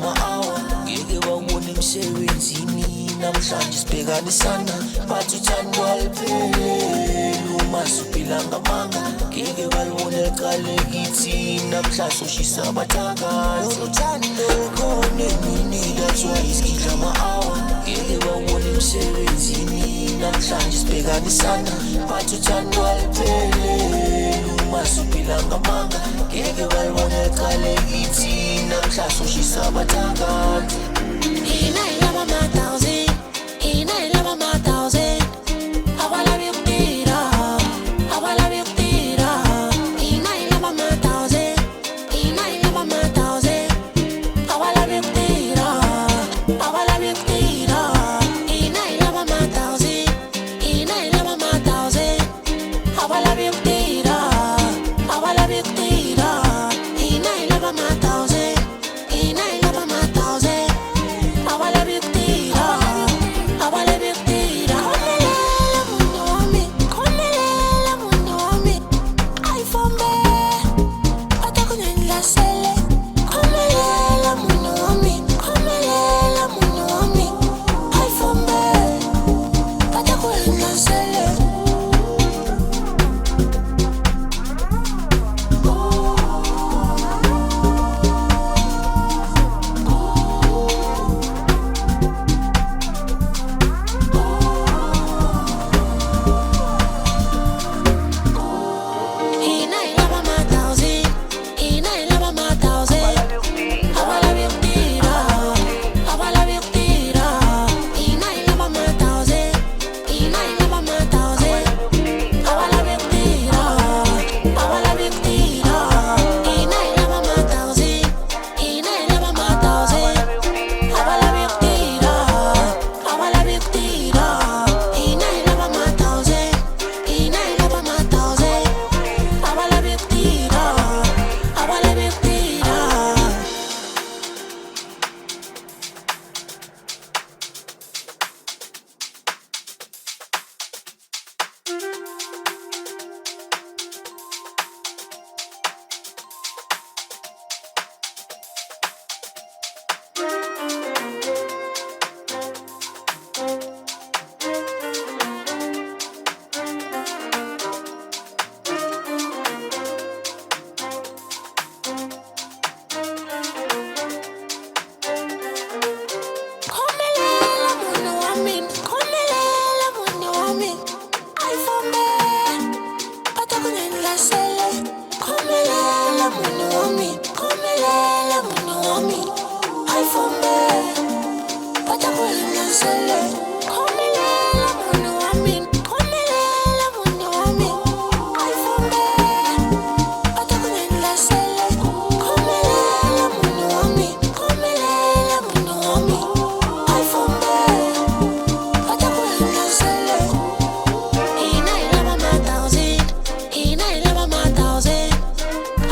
ama-hour ngeke bawubone emsebenzini namhlanje sibhekanisana bathi uthando alipheleli uma suphila ngamanga ngeke balibone liqale kithi namhlanje ushisa abathakayo uthando khona emini that's why isikidla ama-hour ngeke bawubone emsebenzini namhlanje sibhekanisana bathi uthando alipheleli uma suphila ngamanga ngeke balibone liqale kithi namhlanje ushisa abathakayo inayilaba ma-thousand inayilaba ma-thousand abalabi ukutira abalabi ukutira inayilaba ma-thousand inayilaba ma-thousand abalabi ukutira abalabi ukutira inayilaba ma-thousand inayilaba ma-thousand abalabi ukutira abalabi ukutira inayilaba ma-thousand inayilaba ma-thousand abalabi ukutira abalabi ukutira khomelela muno wami khomelela muno wami ayifombe atakunengilasele khomelela muno wami khomelela muno wami ayifombe atakunengilasele inayilaba ma-thousand inayilaba ma-thousand abalabi ukutira abalabi ukutira inayilaba ma-thousand inayilaba ma-thousand abalabi ukutira abalabi ukutira inayilaba ma-thousand inayilaba ma-thousand abalabi ukutira abalabi ukutira inayilaba ma-thousand inayilaba ma-thousand abalabi ukutira abalabi ukutira khomelela muno wami khomelela muno wami ayifombe atakunengilasele khomelela muno wami khomelela muno wami ayifombe atakunengilasele khomelela muno wami khomelela muno wami ayifombe atakunengilasele khomelela muno wami khomelela muno wami ayifombe atakunengilasele inayilaba ma-thousand inayilaba ma-thousand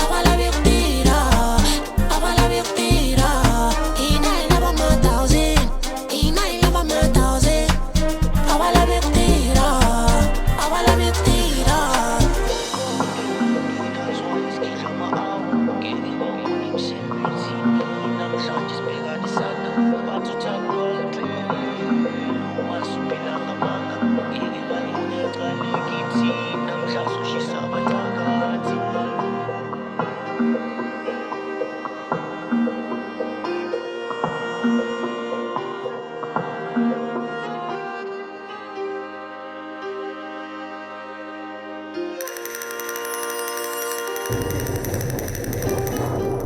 abalabi ukutira abalabi ukutira inayilaba ma-thousand inayilaba ma-thousand abalabi ukutira abalabi ukutira namhlanje sibhekanisana bathi uthando alipheleli uma suphila ngamanga